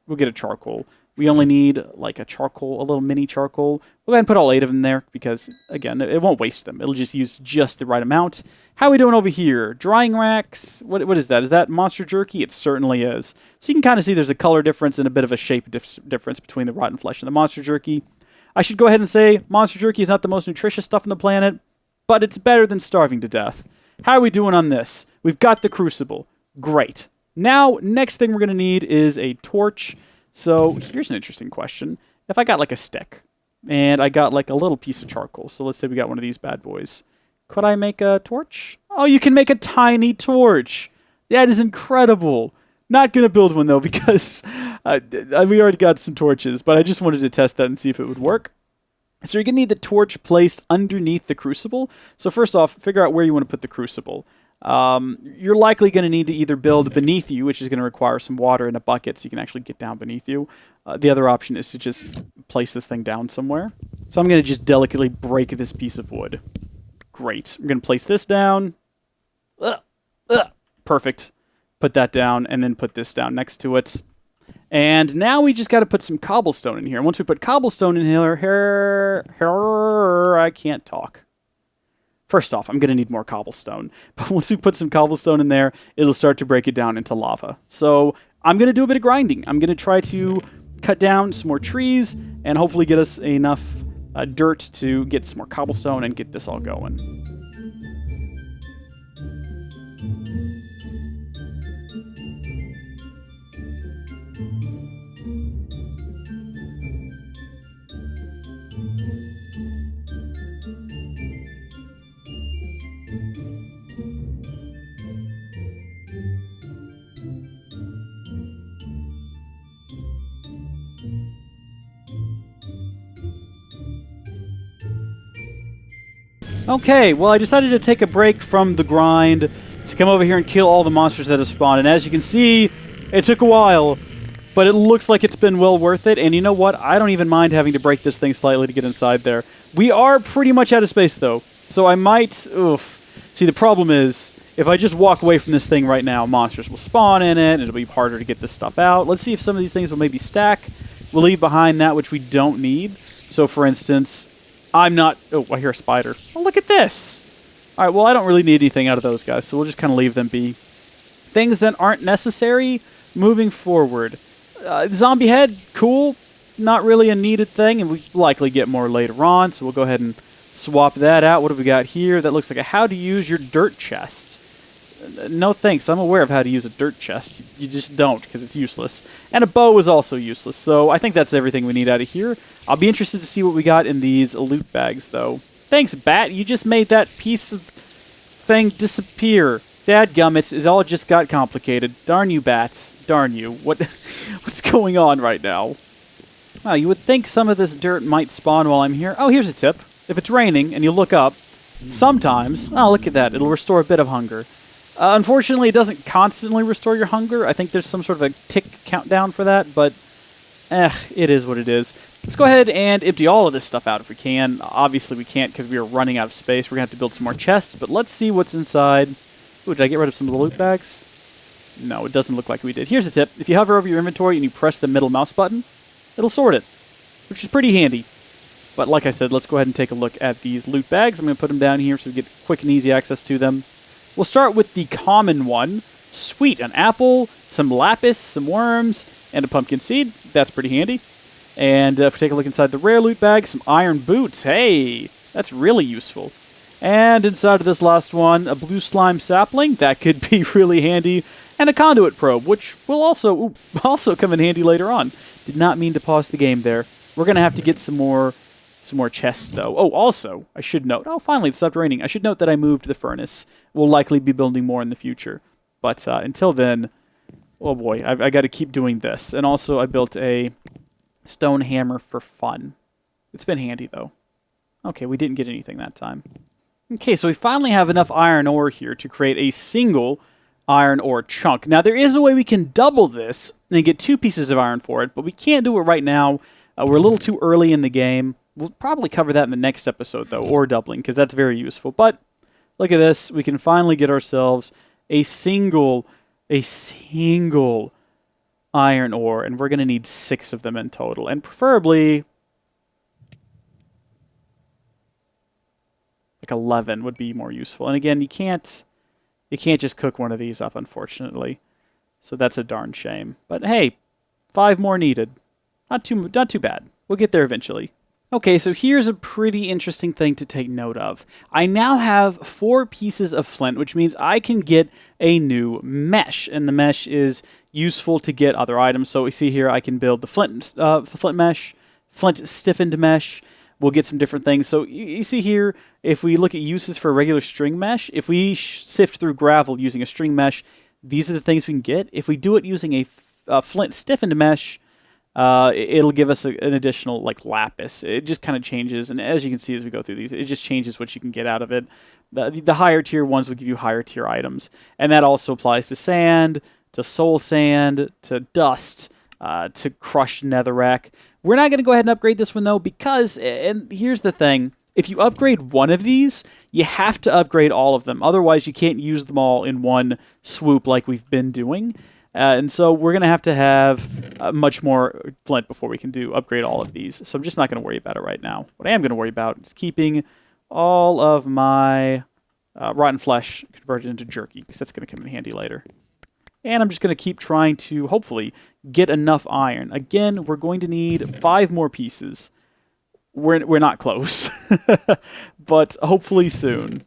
We'll get a charcoal. We only need, like, a charcoal, a little mini charcoal. We'll go ahead and put all 8 of them there, because, again, it won't waste them. It'll just use just the right amount. How are we doing over here? Drying racks? What is that? Is that monster jerky? It certainly is. So you can kind of see there's a color difference and a bit of a shape difference between the rotten flesh and the monster jerky. I should go ahead and say monster jerky is not the most nutritious stuff on the planet, but it's better than starving to death. How are we doing on this? We've got the crucible. Great. Now, next thing we're going to need is a torch. So here's an interesting question. If I got like a stick and I got like a little piece of charcoal, so let's say we got one of these bad boys, could I make a torch? Oh, you can make a tiny torch. That is incredible. Not going to build one, though, because we already got some torches, but I just wanted to test that and see if it would work. So you're going to need the torch placed underneath the crucible. So first off, figure out where you want to put the crucible. You're likely going to need to either build beneath you, which is going to require some water in a bucket so you can actually get down beneath you. The other option is to just place this thing down somewhere. So I'm going to just delicately break this piece of wood. Great. I'm going to place this down. Perfect. Put that down, and then put this down next to it. And now we just got to put some cobblestone in here. And once we put cobblestone in here, I can't talk. First off, I'm going to need more cobblestone. But once we put some cobblestone in there, it'll start to break it down into lava. So I'm going to do a bit of grinding. I'm going to try to cut down some more trees and hopefully get us enough dirt to get some more cobblestone and get this all going. Okay, well, I decided to take a break from the grind to come over here and kill all the monsters that have spawned. And as you can see, it took a while, but it looks like it's been well worth it. And you know what? I don't even mind having to break this thing slightly to get inside there. We are pretty much out of space, though. So I might... Oof. See, the problem is, if I just walk away from this thing right now, monsters will spawn in it, and it'll be harder to get this stuff out. Let's see if some of these things will maybe stack. We'll leave behind that which we don't need. So, for instance... I'm not... Oh, I hear a spider. Oh, look at this! Alright, well, I don't really need anything out of those guys, so we'll just kind of leave them be. Things that aren't necessary, moving forward. Zombie head, cool. Not really a needed thing, and we likely get more later on, so we'll go ahead and swap that out. What have we got here? That looks like a how to use your dirt chest. No thanks, I'm aware of how to use a dirt chest. You just don't, because it's useless. And a bow is also useless, so I think that's everything we need out of here. I'll be interested to see what we got in these loot bags, though. Thanks, Bat, you just made that piece of thing disappear. Dadgummits, it all just got complicated. Darn you, Bats. Darn you. What's going on right now? Oh, you would think some of this dirt might spawn while I'm here. Oh, here's a tip. If it's raining and you look up, sometimes... Oh, look at that. It'll restore a bit of hunger. Unfortunately, it doesn't constantly restore your hunger. I think there's some sort of a tick countdown for that, but it is what it is. Let's go ahead and empty all of this stuff out if we can. Obviously, we can't because we are running out of space. We're going to have to build some more chests, but let's see what's inside. Ooh, did I get rid of some of the loot bags? No, it doesn't look like we did. Here's a tip. If you hover over your inventory and you press the middle mouse button, it'll sort it, which is pretty handy. But like I said, let's go ahead and take a look at these loot bags. I'm going to put them down here so we get quick and easy access to them. We'll start with the common one. Sweet, an apple, some lapis, some worms, and a pumpkin seed. That's pretty handy. And if we take a look inside the rare loot bag, some iron boots. Hey, that's really useful. And inside of this last one, a blue slime sapling. That could be really handy. And a conduit probe, which will also come in handy later on. Did not mean to pause the game there. We're going to have to get some more chests, though. Oh, also, I should note... Oh, finally, it stopped raining. I should note that I moved the furnace. We'll likely be building more in the future. But until then... Oh, boy. I got to keep doing this. And also, I built a stone hammer for fun. It's been handy, though. Okay, we didn't get anything that time. Okay, so we finally have enough iron ore here to create a single iron ore chunk. Now, there is a way we can double this and get 2 pieces of iron for it, but we can't do it right now. We're a little too early in the game. We'll probably cover that in the next episode, though, or doubling, because that's very useful. But look at this. We can finally get ourselves a single iron ore, and we're going to need 6 of them in total, and preferably like 11 would be more useful. And again, you can't just cook one of these up, unfortunately. So that's a darn shame. But hey, 5 more needed. Not too bad. We'll get there eventually. Okay, so here's a pretty interesting thing to take note of. I now have 4 pieces of flint, which means I can get a new mesh, and the mesh is useful to get other items. So we see here I can build the flint mesh, flint stiffened mesh. We'll get some different things. So you see here, if we look at uses for a regular string mesh, if we sift through gravel using a string mesh, these are the things we can get. If we do it using a flint stiffened mesh, it'll give us an additional, like, lapis. It just kind of changes, and as you can see as we go through these, it just changes what you can get out of it. The higher tier ones will give you higher tier items, and that also applies to sand, to soul sand, to dust, to crushed netherrack. We're not going to go ahead and upgrade this one, though, because, and here's the thing, if you upgrade one of these, you have to upgrade all of them. Otherwise, you can't use them all in one swoop like we've been doing. And so we're going to have much more flint before we can upgrade all of these. So I'm just not going to worry about it right now. What I am going to worry about is keeping all of my rotten flesh converted into jerky, because that's going to come in handy later. And I'm just going to keep trying to, hopefully, get enough iron. Again, we're going to need 5 more pieces. We're not close, but hopefully soon.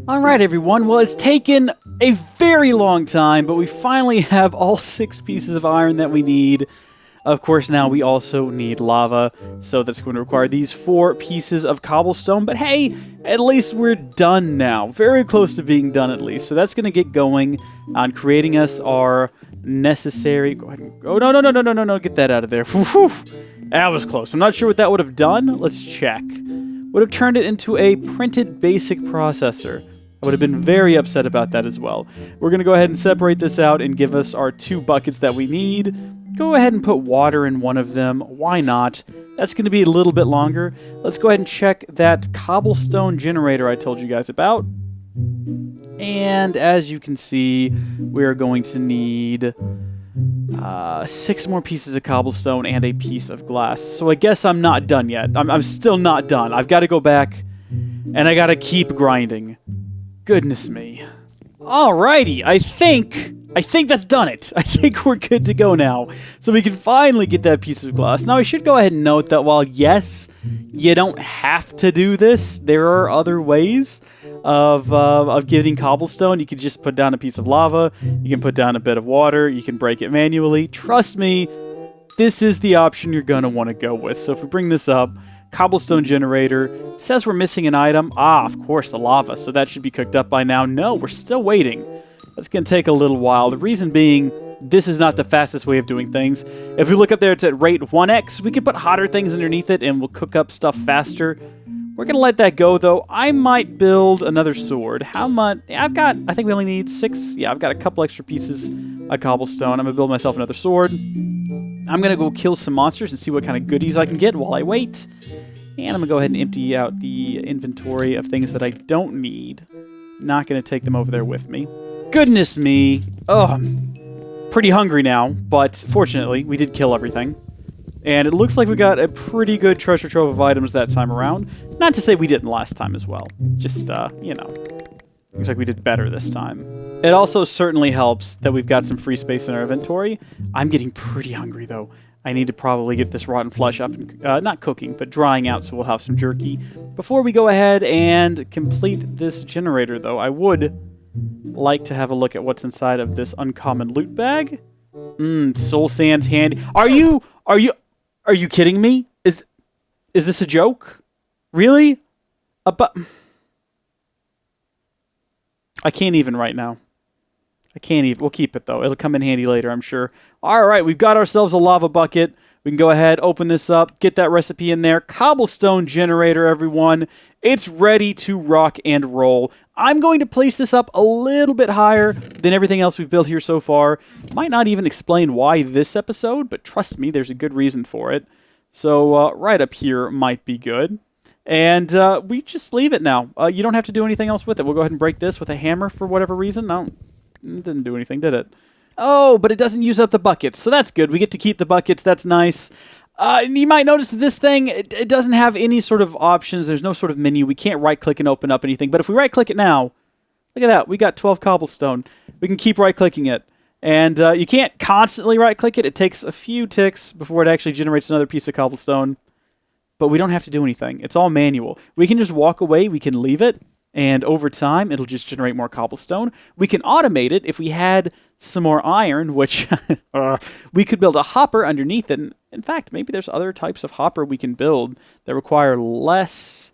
Alright everyone, well it's taken a very long time, but we finally have all 6 pieces of iron that we need. Of course now we also need lava, so that's going to require these 4 pieces of cobblestone, but hey, at least we're done now. Very close to being done at least, so that's going to get going on creating us our necessary... Go ahead and... Oh, no, get that out of there. Whew. That was close. I'm not sure what that would have done. Let's check. Would have turned it into a printed basic processor. I would have been very upset about that as well. We're going to go ahead and separate this out and give us our 2 buckets that we need. Go ahead and put water in one of them. Why not? That's going to be a little bit longer. Let's go ahead and check that cobblestone generator I told you guys about. And as you can see, we're going to need 6 more pieces of cobblestone and a piece of glass. So I guess I'm not done yet. I'm still not done. I've got to go back and I got to keep grinding. Goodness me. Alrighty, I think that's done it. I think we're good to go now. So we can finally get that piece of glass. Now I should go ahead and note that while yes, you don't have to do this, there are other ways of getting cobblestone. You could just put down a piece of lava, you can put down a bit of water, you can break it manually. Trust me, this is the option you're gonna want to go with. So if we bring this up, cobblestone generator, says we're missing an item. Ah, of course, the lava, so that should be cooked up by now. No, we're still waiting. That's going to take a little while. The reason being, this is not the fastest way of doing things. If we look up there, it's at rate 1x. We can put hotter things underneath it and we'll cook up stuff faster. We're going to let that go, though. I might build another sword. How much? I think we only need 6. Yeah, I've got a couple extra pieces of cobblestone. I'm going to build myself another sword. I'm going to go kill some monsters and see what kind of goodies I can get while I wait. And I'm going to go ahead and empty out the inventory of things that I don't need. Not going to take them over there with me. Goodness me. Oh, I'm pretty hungry now, but fortunately, we did kill everything. And it looks like we got a pretty good treasure trove of items that time around. Not to say we didn't last time as well. Just, you know, looks like we did better this time. It also certainly helps that we've got some free space in our inventory. I'm getting pretty hungry, though. I need to probably get this rotten flesh up, and, not cooking, but drying out, so we'll have some jerky. Before we go ahead and complete this generator, though, I would like to have a look at what's inside of this uncommon loot bag. Soul sand's handy. Are you kidding me? Is this a joke? Really? I can't even right now. I can't even. We'll keep it, though. It'll come in handy later, I'm sure. All right, we've got ourselves a lava bucket. We can go ahead, open this up, get that recipe in there. Cobblestone generator, everyone. It's ready to rock and roll. I'm going to place this up a little bit higher than everything else we've built here so far. Might not even explain why this episode, but trust me, there's a good reason for it. So right up here might be good. And we just leave it now. You don't have to do anything else with it. We'll go ahead and break this with a hammer for whatever reason. No. It didn't do anything, did it? Oh, but it doesn't use up the buckets, so that's good. We get to keep the buckets. That's nice. You might notice that this thing, it doesn't have any sort of options. There's no sort of menu. We can't right-click and open up anything. But if we right-click it now, look at that. We got 12 cobblestone. We can keep right-clicking it. And you can't constantly right-click it. It takes a few ticks before it actually generates another piece of cobblestone. But we don't have to do anything. It's all manual. We can just walk away. We can leave it. And over time, it'll just generate more cobblestone. We can automate it if we had some more iron, which we could build a hopper underneath it. In fact, maybe there's other types of hopper we can build that require less...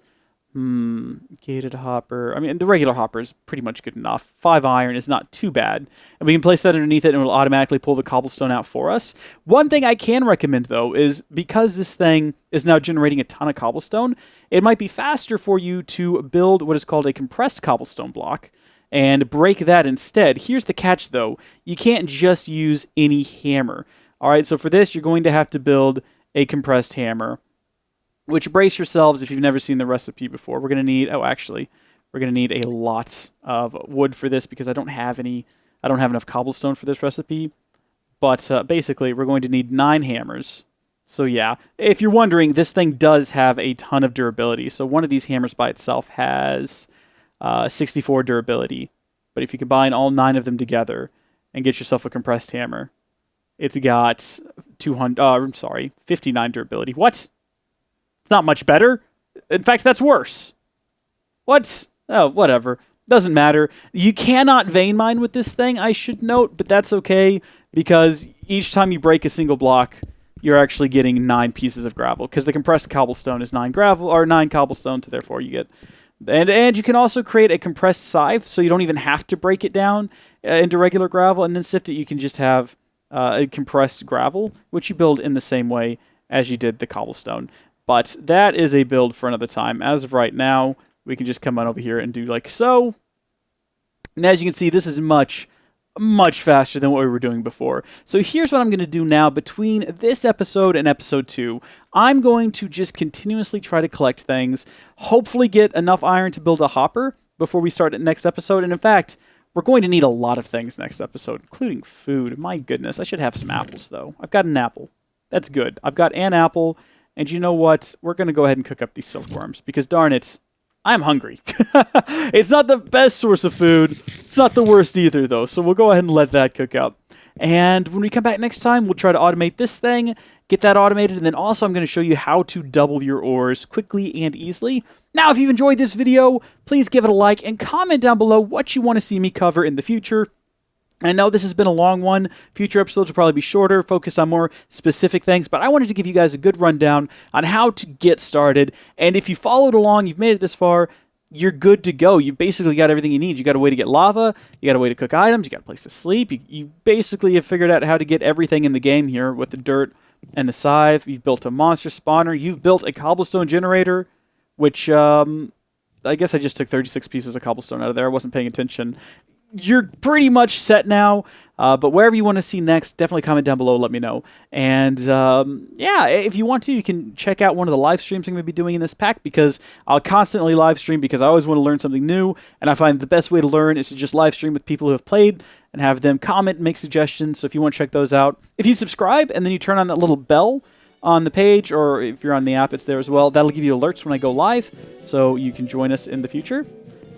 gated hopper. I mean, the regular hopper is pretty much good enough. 5 iron is not too bad. And we can place that underneath it and it will automatically pull the cobblestone out for us. One thing I can recommend, though, is because this thing is now generating a ton of cobblestone, it might be faster for you to build what is called a compressed cobblestone block and break that instead. Here's the catch, though. You can't just use any hammer. All right, so for this, you're going to have to build a compressed hammer. Which, brace yourselves if you've never seen the recipe before. We're going to need, we're going to need a lot of wood for this because I don't have enough cobblestone for this recipe. But basically, we're going to need 9 hammers. So yeah, if you're wondering, this thing does have a ton of durability. So one of these hammers by itself has 64 durability. But if you combine all 9 of them together and get yourself a compressed hammer, it's got 59 durability. What? It's not much better. In fact, that's worse. What? Oh, whatever. Doesn't matter. You cannot vein mine with this thing, I should note, but that's okay because each time you break a single block, you're actually getting 9 pieces of gravel because the compressed cobblestone is 9 gravel or 9 cobblestone, so therefore you get... And you can also create a compressed scythe, so you don't even have to break it down into regular gravel and then sift it. You can just have a compressed gravel, which you build in the same way as you did the cobblestone. But that is a build for another time. As of right now, we can just come on over here and do like so. And as you can see, this is much, much faster than what we were doing before. So here's what I'm going to do now between this episode and episode 2. I'm going to just continuously try to collect things, hopefully get enough iron to build a hopper before we start the next episode. And in fact, we're going to need a lot of things next episode, including food. My goodness, I should have some apples, though. I've got an apple. That's good. I've got an apple. And you know what? We're going to go ahead and cook up these silkworms because, darn it, I'm hungry. It's not the best source of food. It's not the worst either, though. So we'll go ahead and let that cook up. And when we come back next time, we'll try to automate this thing, get that automated, and then also I'm going to show you how to double your ores quickly and easily. Now, if you've enjoyed this video, please give it a like and comment down below what you want to see me cover in the future. I know this has been a long one. Future episodes will probably be shorter, focus on more specific things, but I wanted to give you guys a good rundown on how to get started. And if you followed along, you've made it this far, you're good to go. You've basically got everything you need. You got a way to get lava, you got a way to cook items, you got a place to sleep. You basically have figured out how to get everything in the game here with the dirt and the scythe. You've built a monster spawner. You've built a cobblestone generator, which I guess I just took 36 pieces of cobblestone out of there. I wasn't paying attention. You're pretty much set now, but wherever you want to see next, definitely comment down below, let me know. And yeah, if you want to, you can check out one of the live streams I'm going to be doing in this pack because I'll constantly live stream because I always want to learn something new, and I find the best way to learn is to just live stream with people who have played and have them comment and make suggestions. So if you want to check those out, if you subscribe and then you turn on that little bell on the page, or if you're on the app, it's there as well, that'll give you alerts when I go live, so you can join us in the future.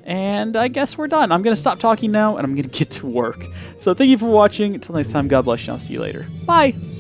And I guess we're done. I'm going to stop talking now, and I'm going to get to work. So thank you for watching. Until next time, God bless you, and I'll see you later. Bye!